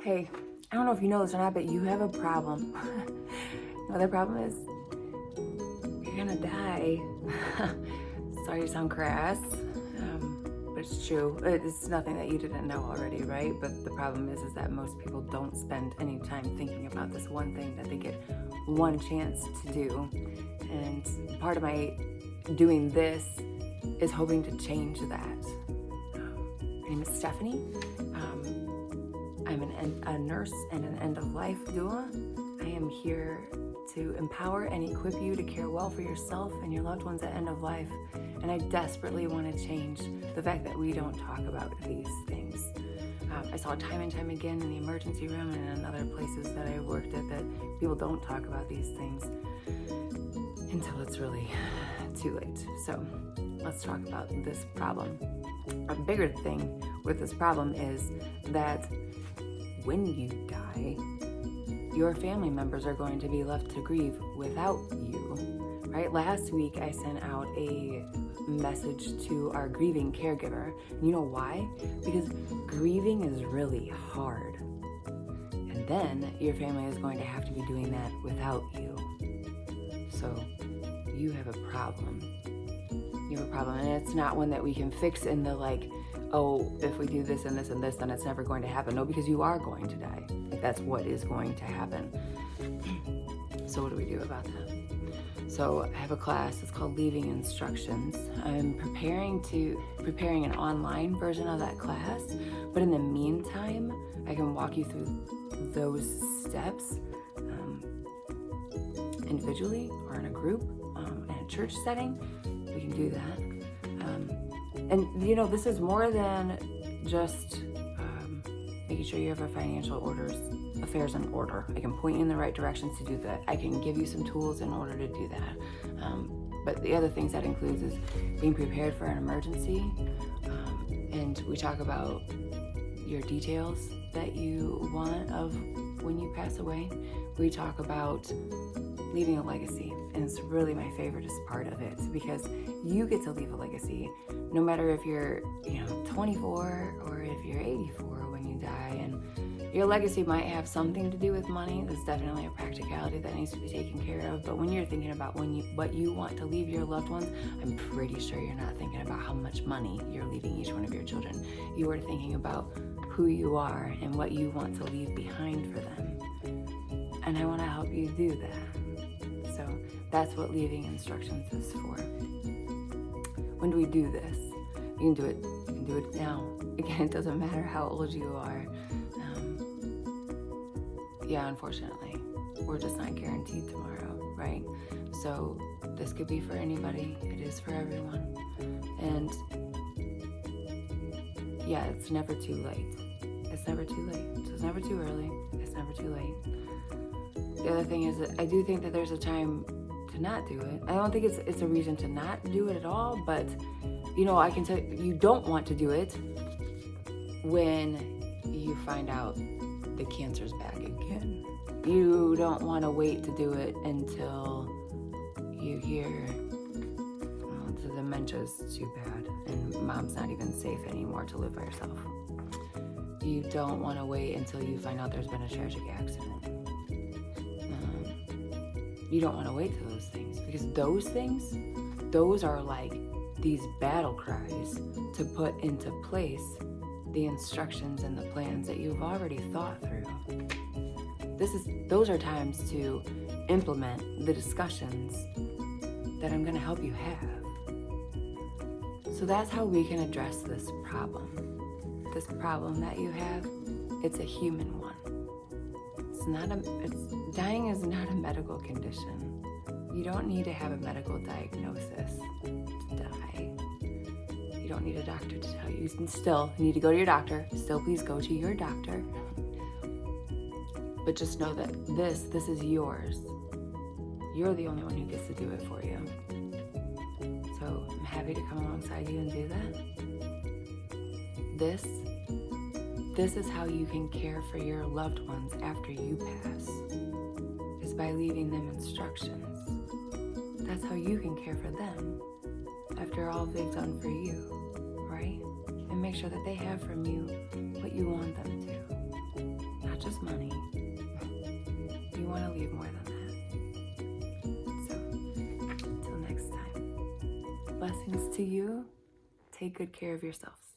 Hey, I don't know if you know this or not, but you have a problem. You know what that problem is? You're gonna die. Sorry to sound crass, but it's true. It's nothing that you didn't know already, right? But the problem is that most people don't spend any time thinking about this one thing that they get one chance to do. And part of my doing this is hoping to change that. My name is Stephanie. I'm a nurse and an end-of-life doula. I am here to empower and equip you to care well for yourself and your loved ones at end of life. And I desperately want to change the fact that we don't talk about these things. I saw time and time again in the emergency room and in other places that I worked at that people don't talk about these things until it's really too late. So let's talk about this problem. A bigger thing with this problem is that when you die, your family members are going to be left to grieve without you, right? Last week, I sent out a message to our grieving caregiver. You know why? Because grieving is really hard. And then your family is going to have to be doing that without you. So you have a problem. You have a problem, and it's not one that we can fix in the oh, if we do this and this and this, then it's never going to happen. No, because you are going to die. That's what is going to happen. So what do we do about that? So I have a class, it's called Leaving Instructions. I'm preparing an online version of that class, but in the meantime, I can walk you through those steps individually or in a group, in a church setting. We can do that. And this is more than just making sure you have our financial affairs in order. I can point you in the right directions to do that. I can give you some tools in order to do that. But the other things that includes is being prepared for an emergency. And we talk about your details that you want of when you pass away. We talk about leaving a legacy, and it's really my favorite part of it because you get to leave a legacy no matter if you're 24 or if you're 84 when you die. And your legacy might have something to do with money. There's definitely a practicality that needs to be taken care of, but when you're thinking about what you want to leave your loved ones, I'm pretty sure you're not thinking about how much money you're leaving each one of your children. You are thinking about who you are and what you want to leave behind for them, and I want to help you do that. So that's what Leaving Instructions is for. When do we do this? You can do it now. Again, it doesn't matter how old you are. Unfortunately, we're just not guaranteed tomorrow, right? So this could be for anybody. It is for everyone. And it's never too late. It's never too late. So it's never too early. It's never too late. The other thing is that I do think that there's a time to not do it. I don't think it's a reason to not do it at all, but I can tell you don't want to do it when you find out the cancer's back again. You don't want to wait to do it until you hear the dementia's too bad and mom's not even safe anymore to live by herself. You don't want to wait until you find out there's been a tragic accident. You don't want to wait till those things, because those are like these battle cries to put into place the instructions and the plans that you've already thought through. Those are times to implement the discussions that I'm going to help you have. So that's how we can address this problem. This problem that you have, it's a human one. Dying is not a medical condition. You don't need to have a medical diagnosis to die. You don't need a doctor to tell you. You still need to go to your doctor. Still, please go to your doctor. But just know that this is yours. You're the only one who gets to do it for you. So I'm happy to come alongside you and do that. This is how you can care for your loved ones after you pass, is by leaving them instructions. That's how you can care for them after all they've done for you, right? And make sure that they have from you what you want them to, not just money. You want to leave more than that. So, until next time, blessings to you. Take good care of yourselves.